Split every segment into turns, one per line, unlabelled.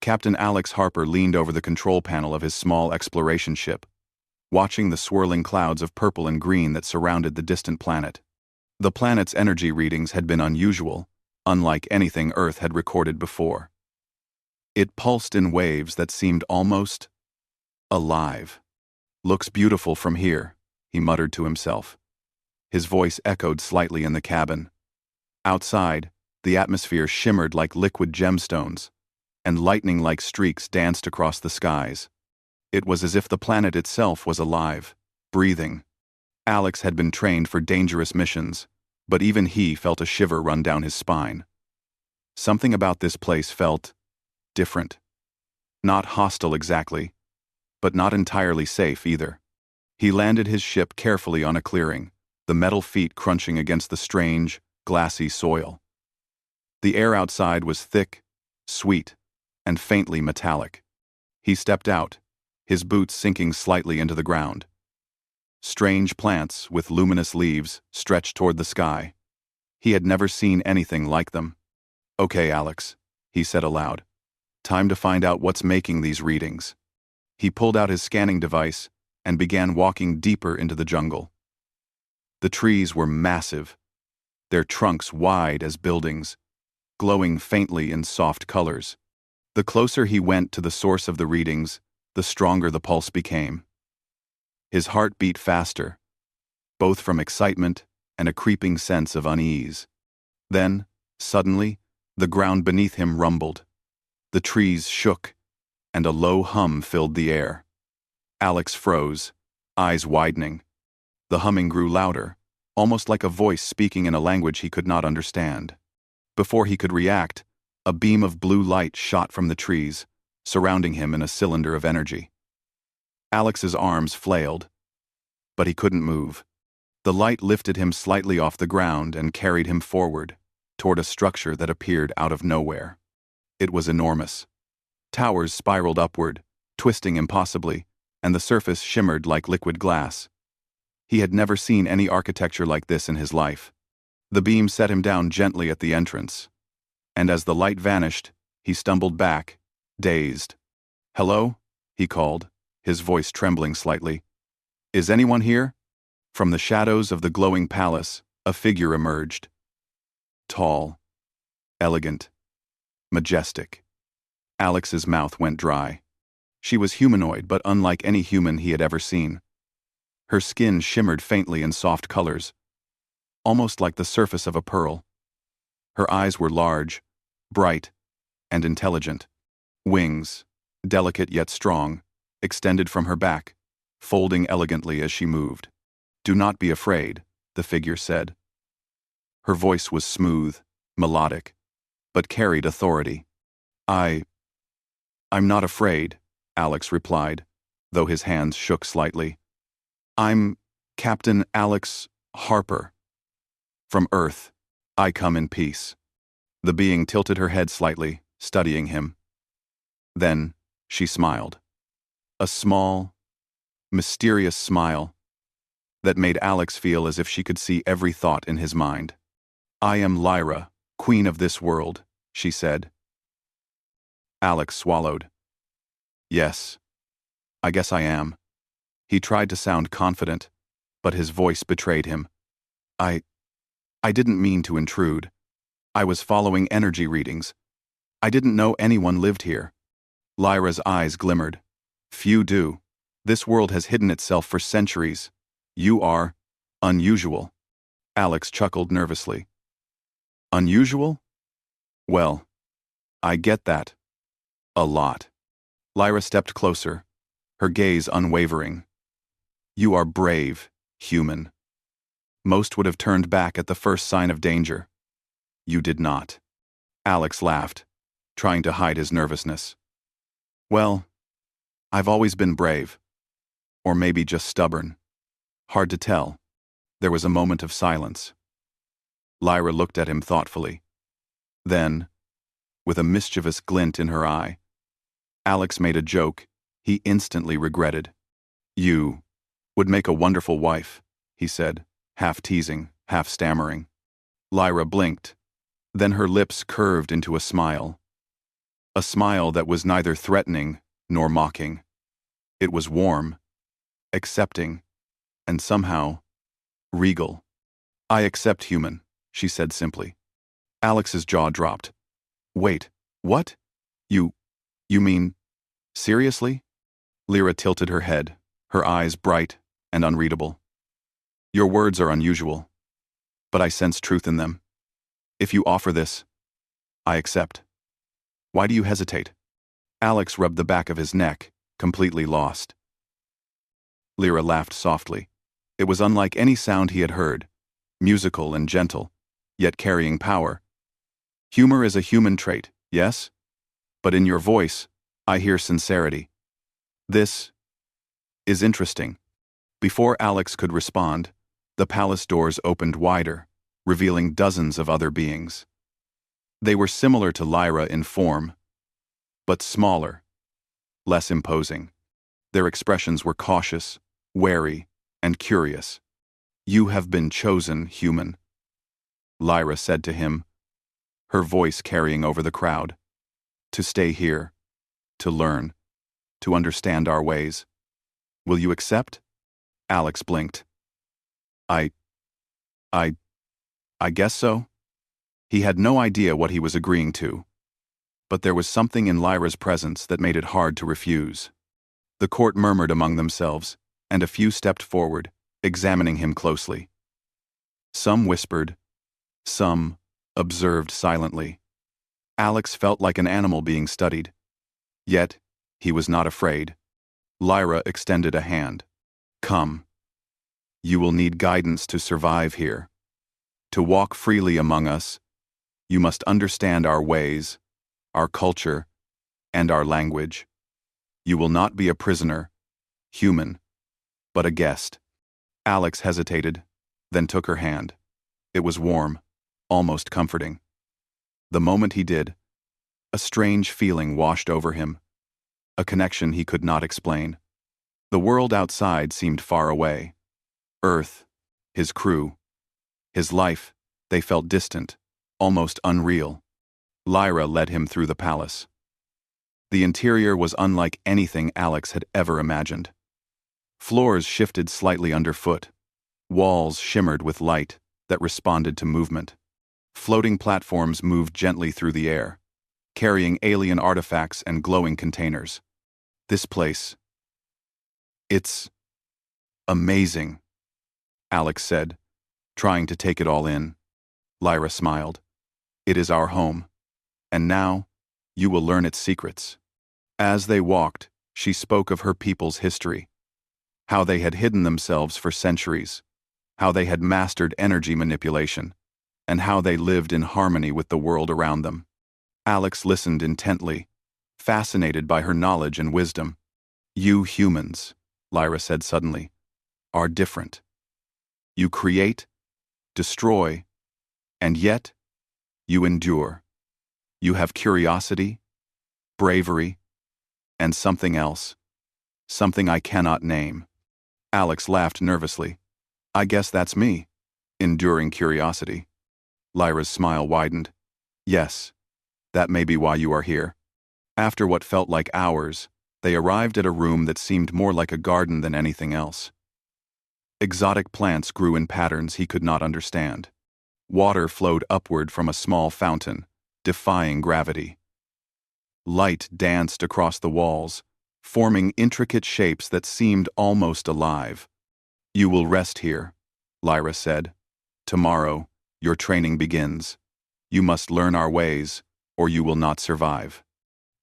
Captain Alex Harper leaned over the control panel of his small exploration ship, watching the swirling clouds of purple and green that surrounded the distant planet. The planet's energy readings had been unusual, unlike anything Earth had recorded before. It pulsed in waves that seemed almost alive. "Looks beautiful from here," he muttered to himself. His voice echoed slightly in the cabin. Outside, the atmosphere shimmered like liquid gemstones, and lightning-like streaks danced across the skies. It was as if the planet itself was alive, breathing. Alex had been trained for dangerous missions, but even he felt a shiver run down his spine. Something about this place felt different. Not hostile exactly, but not entirely safe either. He landed his ship carefully on a clearing, the metal feet crunching against the strange, glassy soil. The air outside was thick, sweet, and faintly metallic. He stepped out, his boots sinking slightly into the ground. Strange plants with luminous leaves stretched toward the sky. He had never seen anything like them. "Okay, Alex," he said aloud. "Time to find out what's making these readings." He pulled out his scanning device and began walking deeper into the jungle. The trees were massive, their trunks wide as buildings, glowing faintly in soft colors. The closer he went to the source of the readings, the stronger the pulse became. His heart beat faster, both from excitement and a creeping sense of unease. Then, suddenly, the ground beneath him rumbled. The trees shook, and a low hum filled the air. Alex froze, eyes widening. The humming grew louder, almost like a voice speaking in a language he could not understand. Before he could react, a beam of blue light shot from the trees, surrounding him in a cylinder of energy. Alex's arms flailed, but he couldn't move. The light lifted him slightly off the ground and carried him forward, toward a structure that appeared out of nowhere. It was enormous. Towers spiraled upward, twisting impossibly, and the surface shimmered like liquid glass. He had never seen any architecture like this in his life. The beam set him down gently at the entrance, and as the light vanished, he stumbled back, dazed. "Hello?" he called, his voice trembling slightly. "Is anyone here?" From the shadows of the glowing palace, a figure emerged. Tall, elegant, majestic. Alex's mouth went dry. She was humanoid, but unlike any human he had ever seen. Her skin shimmered faintly in soft colors, almost like the surface of a pearl. Her eyes were large, bright, and intelligent. Wings, delicate yet strong, extended from her back, folding elegantly as she moved. "Do not be afraid," the figure said. Her voice was smooth, melodic, but carried authority. I'm not afraid," Alex replied, though his hands shook slightly. "I'm Captain Alex Harper. From Earth, I come in peace." The being tilted her head slightly, studying him. Then, she smiled. A small, mysterious smile that made Alex feel as if she could see every thought in his mind. "I am Lyra, queen of this world," she said. Alex swallowed. "Yes, I guess I am." He tried to sound confident, but his voice betrayed him. I didn't mean to intrude. I was following energy readings. I didn't know anyone lived here." Lyra's eyes glimmered. "Few do. This world has hidden itself for centuries. You are unusual." Alex chuckled nervously. "Unusual? Well, I get that. A lot." Lyra stepped closer, her gaze unwavering. "You are brave, human. Most would have turned back at the first sign of danger. You did not." Alex laughed, trying to hide his nervousness. "Well, I've always been brave. Or maybe just stubborn. Hard to tell." There was a moment of silence. Lyra looked at him thoughtfully. Then, with a mischievous glint in her eye, Alex made a joke he instantly regretted. "You would make a wonderful wife," he said, half teasing, half stammering. Lyra blinked. Then her lips curved into a smile. A smile that was neither threatening nor mocking. It was warm, accepting, and somehow regal. "I accept human," she said simply. Alex's jaw dropped. "Wait, what? You, you mean, seriously?" Lyra tilted her head, her eyes bright and unreadable. "Your words are unusual, but I sense truth in them. If you offer this, I accept. Why do you hesitate?" Alex rubbed the back of his neck, completely lost. Lyra laughed softly. It was unlike any sound he had heard, musical and gentle, yet carrying power. "Humor is a human trait, yes? But in your voice, I hear sincerity. This is interesting." Before Alex could respond, the palace doors opened wider, revealing dozens of other beings. They were similar to Lyra in form, but smaller, less imposing. Their expressions were cautious, wary, and curious. "You have been chosen, human," Lyra said to him, her voice carrying over the crowd. "To stay here, to learn, to understand our ways. Will you accept?" Alex blinked. I, I, I guess so." He had no idea what he was agreeing to, but there was something in Lyra's presence that made it hard to refuse. The court murmured among themselves, and a few stepped forward, examining him closely. Some whispered, some observed silently. Alex felt like an animal being studied. Yet, he was not afraid. Lyra extended a hand. "Come. You will need guidance to survive here. To walk freely among us, you must understand our ways, our culture, and our language. You will not be a prisoner, human, but a guest." Alex hesitated, then took her hand. It was warm, almost comforting. The moment he did, a strange feeling washed over him, a connection he could not explain. The world outside seemed far away. Earth, his crew, his life, they felt distant, almost unreal. Lyra led him through the palace. The interior was unlike anything Alex had ever imagined. Floors shifted slightly underfoot. Walls shimmered with light that responded to movement. Floating platforms moved gently through the air, carrying alien artifacts and glowing containers. "This place, it's amazing," Alex said, trying to take it all in. Lyra smiled. "It is our home, and now you will learn its secrets." As they walked, she spoke of her people's history, how they had hidden themselves for centuries, how they had mastered energy manipulation, and how they lived in harmony with the world around them. Alex listened intently, fascinated by her knowledge and wisdom. "You humans," Lyra said suddenly, "are different. You create, destroy, and yet you endure. You have curiosity, bravery, and something else, something I cannot name." Alex laughed nervously. "I guess that's me, enduring curiosity." Lyra's smile widened. "Yes, that may be why you are here." After what felt like hours, they arrived at a room that seemed more like a garden than anything else. Exotic plants grew in patterns he could not understand. Water flowed upward from a small fountain, defying gravity. Light danced across the walls, forming intricate shapes that seemed almost alive. "You will rest here," Lyra said. "Tomorrow, your training begins. You must learn our ways, or you will not survive."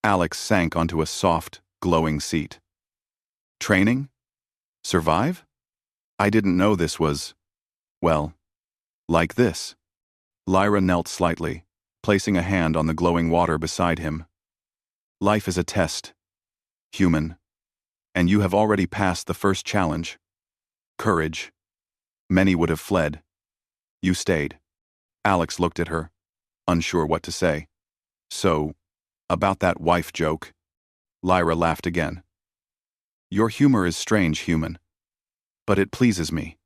Alex sank onto a soft, glowing seat. "Training? Survive? I didn't know this was, well, like this." Lyra knelt slightly, placing a hand on the glowing water beside him. "Life is a test, human, and you have already passed the first challenge. Courage. Many would have fled. You stayed." Alex looked at her, unsure what to say. "So, about that wife joke." Lyra laughed again. "Your humor is strange, human, but it pleases me.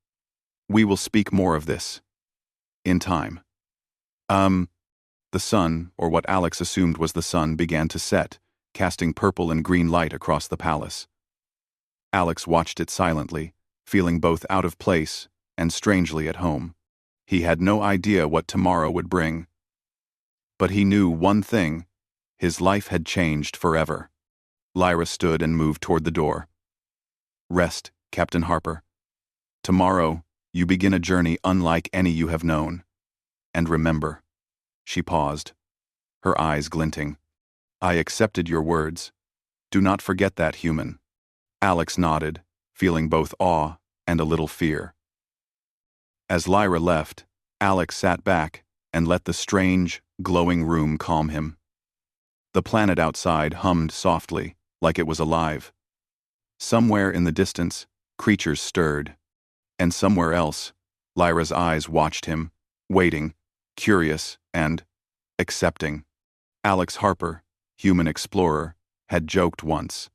We will speak more of this. In time." The sun, or what Alex assumed was the sun, began to set, casting purple and green light across the palace. Alex watched it silently, feeling both out of place and strangely at home. He had no idea what tomorrow would bring. But he knew one thing: his life had changed forever. Lyra stood and moved toward the door. "Rest, Captain Harper. Tomorrow, you begin a journey unlike any you have known. And remember," she paused, her eyes glinting, "I accepted your words. Do not forget that, human." Alex nodded, feeling both awe and a little fear. As Lyra left, Alex sat back and let the strange, glowing room calm him. The planet outside hummed softly, like it was alive. Somewhere in the distance, creatures stirred. And somewhere else, Lyra's eyes watched him, waiting, curious and accepting. Alex Harper, human explorer, had joked once,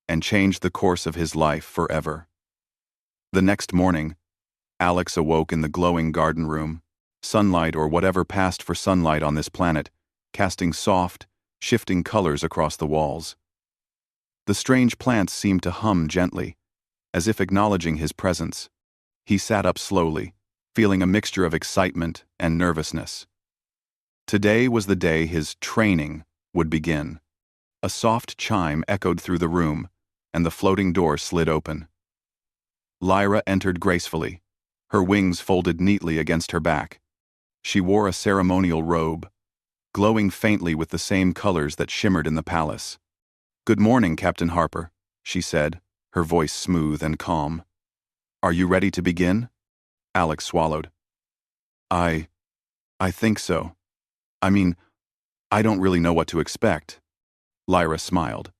and changed the course of his life forever. The next morning, Alex awoke in the glowing garden room, sunlight or whatever passed for sunlight on this planet, casting soft, shifting colors across the walls. The strange plants seemed to hum gently, as if acknowledging his presence. He sat up slowly, feeling a mixture of excitement and nervousness. Today was the day his training would begin. A soft chime echoed through the room, and the floating door slid open. Lyra entered gracefully, her wings folded neatly against her back. She wore a ceremonial robe, glowing faintly with the same colors that shimmered in the palace. "Good morning, Captain Harper," she said, her voice smooth and calm. "Are you ready to begin?" Alex swallowed. I think so. I mean, I don't really know what to expect." Lyra smiled.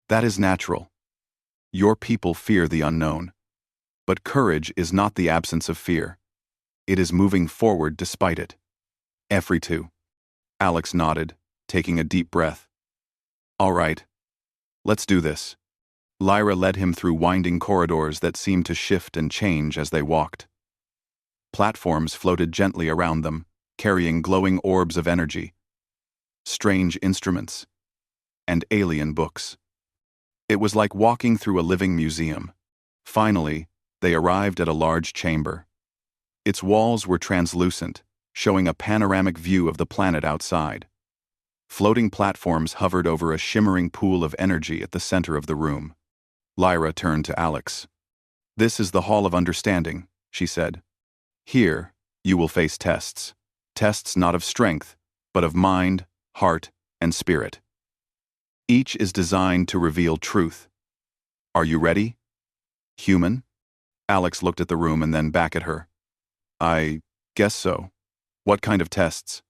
"That is natural. Your people fear the unknown. But courage is not the absence of fear. It is moving forward despite it. Every two." Alex nodded, taking a deep breath. "All right. Let's do this." Lyra led him through winding corridors that seemed to shift and change as they walked. Platforms floated gently around them, carrying glowing orbs of energy, strange instruments, and alien books. It was like walking through a living museum. Finally, they arrived at a large chamber. Its walls were translucent, showing a panoramic view of the planet outside. Floating platforms hovered over a shimmering pool of energy at the center of the room. Lyra turned to Alex. "This is the Hall of Understanding," she said. "Here, you will face tests. Tests not of strength, but of mind, heart, and spirit. Each is designed to reveal truth. Are you ready, human?" Alex looked at the room and then back at her. "I guess so. What kind of tests?"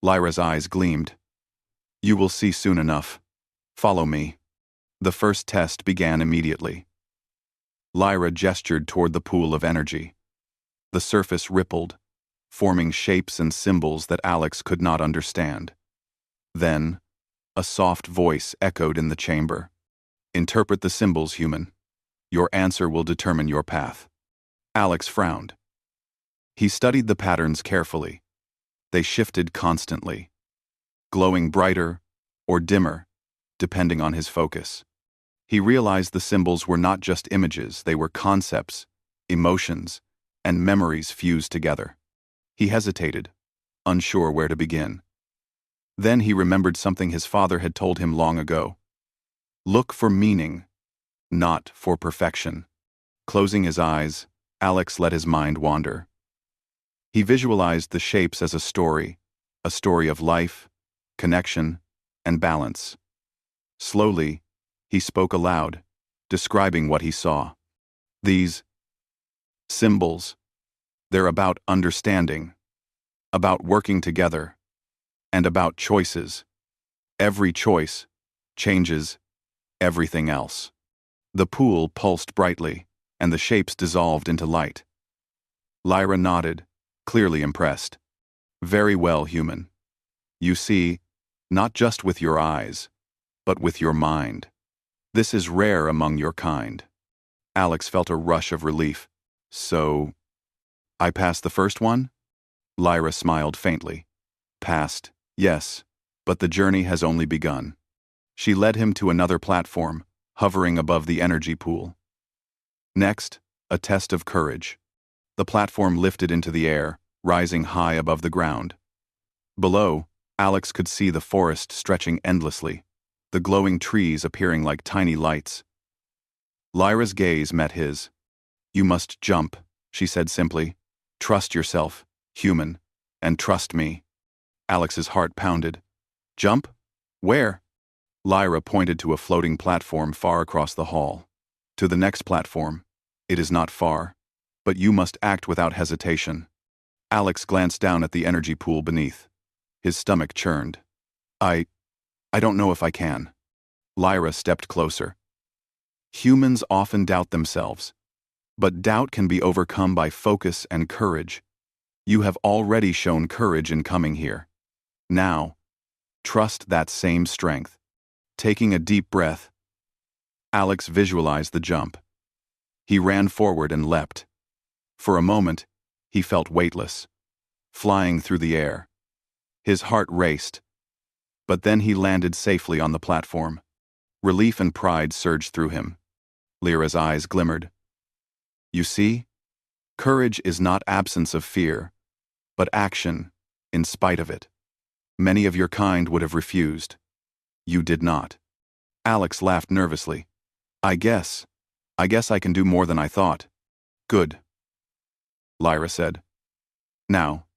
Lyra's eyes gleamed. "You will see soon enough. Follow me." The first test began immediately. Lyra gestured toward the pool of energy. The surface rippled, forming shapes and symbols that Alex could not understand. Then, a soft voice echoed in the chamber. "Interpret the symbols, human. Your answer will determine your path." Alex frowned. He studied the patterns carefully. They shifted constantly, glowing brighter or dimmer, depending on his focus. He realized the symbols were not just images, they were concepts, emotions, and memories fused together. He hesitated, unsure where to begin. Then he remembered something his father had told him long ago. Look for meaning, not for perfection. Closing his eyes, Alex let his mind wander. He visualized the shapes as a story of life, connection, and balance. Slowly, he spoke aloud, describing what he saw. These symbols, they're about understanding, about working together, and about choices. Every choice changes everything else. The pool pulsed brightly, and the shapes dissolved into light. Lyra nodded, clearly impressed. "Very well, human. You see, not just with your eyes, but with your mind. This is rare among your kind." Alex felt a rush of relief. "So, I passed the first one?" Lyra smiled faintly. Past, yes, but the journey has only begun. She led him to another platform, hovering above the energy pool. Next, a test of courage. The platform lifted into the air, rising high above the ground. Below, Alex could see the forest stretching endlessly, the glowing trees appearing like tiny lights. Lyra's gaze met his. "You must jump," she said simply. "Trust yourself, human, and trust me." Alex's heart pounded. "Jump? Where?" Lyra pointed to a floating platform far across the hall. "To the next platform. It is not far, but you must act without hesitation." Alex glanced down at the energy pool beneath. His stomach churned. I don't know if I can." Lyra stepped closer. "Humans often doubt themselves, but doubt can be overcome by focus and courage. You have already shown courage in coming here. Now, trust that same strength." Taking a deep breath, Alex visualized the jump. He ran forward and leapt. For a moment, he felt weightless, flying through the air. His heart raced, but then he landed safely on the platform. Relief and pride surged through him. Lyra's eyes glimmered. "You see? Courage is not absence of fear, but action in spite of it. Many of your kind would have refused. You did not." Alex laughed nervously. I guess I can do more than I thought." "Good," Lyra said. "Now,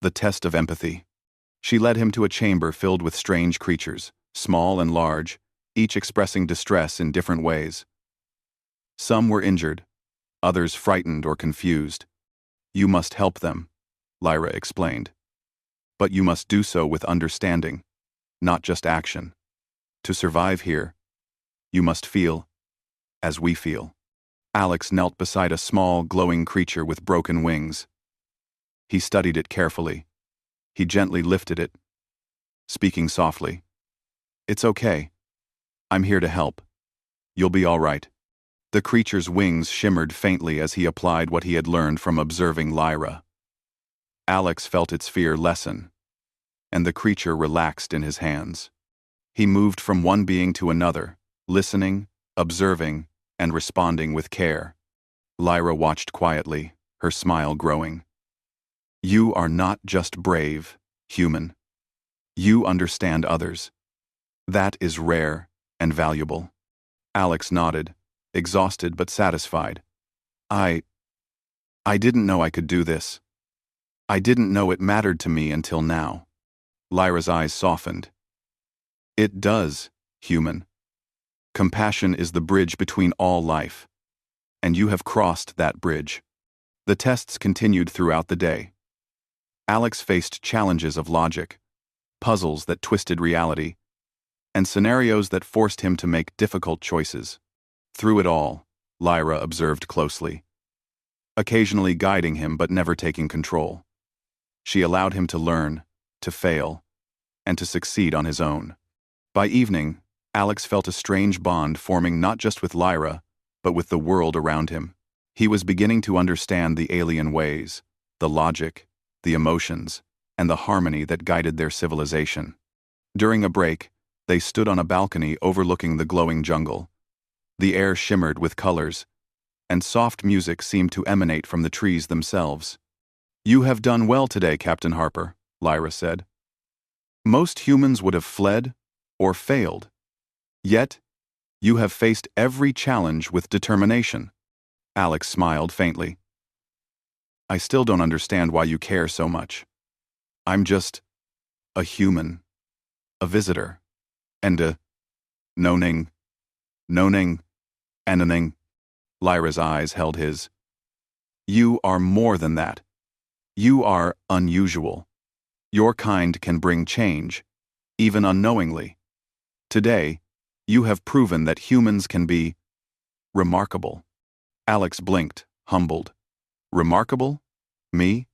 the test of empathy." She led him to a chamber filled with strange creatures, small and large, each expressing distress in different ways. Some were injured, others frightened or confused. "You must help them," Lyra explained. "But you must do so with understanding, not just action. To survive here, you must feel as we feel." Alex knelt beside a small, glowing creature with broken wings. He studied it carefully. He gently lifted it, speaking softly. "It's okay. I'm here to help. You'll be all right." The creature's wings shimmered faintly as he applied what he had learned from observing Lyra. Alex felt its fear lessen, and the creature relaxed in his hands. He moved from one being to another, listening, observing, and responding with care. Lyra watched quietly, her smile growing. "You are not just brave, human. You understand others. That is rare and valuable." Alex nodded, exhausted but satisfied. I didn't know I could do this. I didn't know it mattered to me until now." Lyra's eyes softened. "It does, human. Compassion is the bridge between all life, and you have crossed that bridge." The tests continued throughout the day. Alex faced challenges of logic, puzzles that twisted reality, and scenarios that forced him to make difficult choices. Through it all, Lyra observed closely, occasionally guiding him but never taking control. She allowed him to learn, to fail, and to succeed on his own. By evening, Alex felt a strange bond forming not just with Lyra, but with the world around him. He was beginning to understand the alien ways, the logic, the emotions, and the harmony that guided their civilization. During a break, they stood on a balcony overlooking the glowing jungle. The air shimmered with colors, and soft music seemed to emanate from the trees themselves. "You have done well today, Captain Harper," Lyra said. "Most humans would have fled or failed. Yet, you have faced every challenge with determination." Alex smiled faintly. "I still don't understand why you care so much. I'm just a human, a visitor, and a noning, anoning." Lyra's eyes held his. "You are more than that. You are unusual. Your kind can bring change, even unknowingly. Today, you have proven that humans can be remarkable." Alex blinked, humbled. "Remarkable? Me?"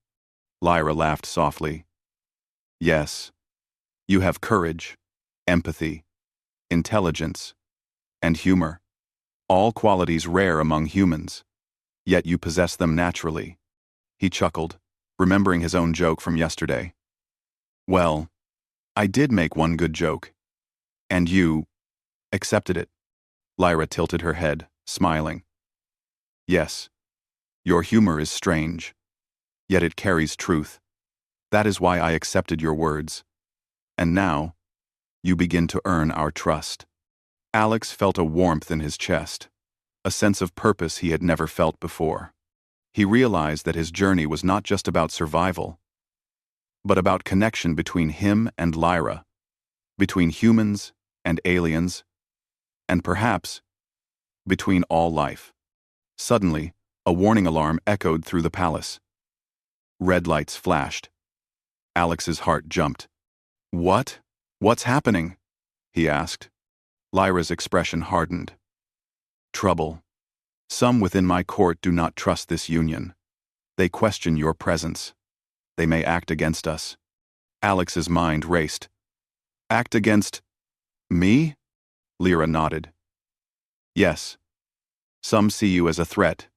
Lyra laughed softly. "Yes. You have courage, empathy, intelligence, and humor. All qualities rare among humans, yet you possess them naturally." He chuckled, remembering his own joke from yesterday. Well, I did make one good joke. And you accepted it. Lyra tilted her head, smiling. Yes, your humor is strange, yet it carries truth. That is why I accepted your words. And now, you begin to earn our trust. Alex felt a warmth in his chest, a sense of purpose he had never felt before. He realized that his journey was not just about survival, but about connection between him and Lyra, between humans and aliens, and perhaps between all life. Suddenly, a warning alarm echoed through the palace. Red lights flashed. Alex's heart jumped. What? What's happening? He asked. Lyra's expression hardened. Trouble. Some within my court do not trust this union. They question your presence. They may act against us. Alex's mind raced. Act against me? Lyra nodded. Yes. Some see you as a threat.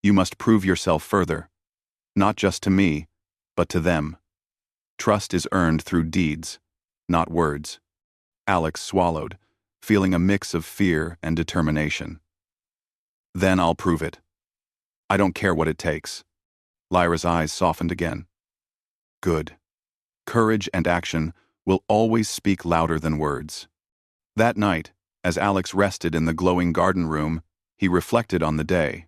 You must prove yourself further, not just to me, but to them. Trust is earned through deeds, not words. Alex swallowed, feeling a mix of fear and determination. Then I'll prove it. I don't care what it takes. Lyra's eyes softened again. Good. Courage and action will always speak louder than words. That night, as Alex rested in the glowing garden room, he reflected on the day.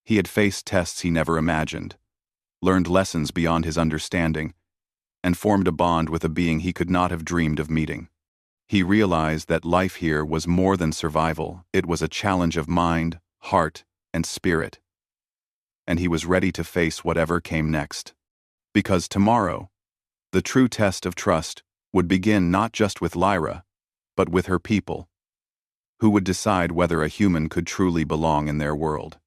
He had faced tests he never imagined, learned lessons beyond his understanding, and formed a bond with a being he could not have dreamed of meeting. He realized that life here was more than survival. It was a challenge of mind, heart, and spirit. And he was ready to face whatever came next. Because tomorrow, the true test of trust would begin not just with Lyra, but with her people, who would decide whether a human could truly belong in their world.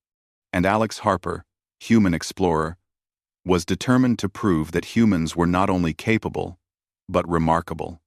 And Alex Harper, human explorer, was determined to prove that humans were not only capable, but remarkable.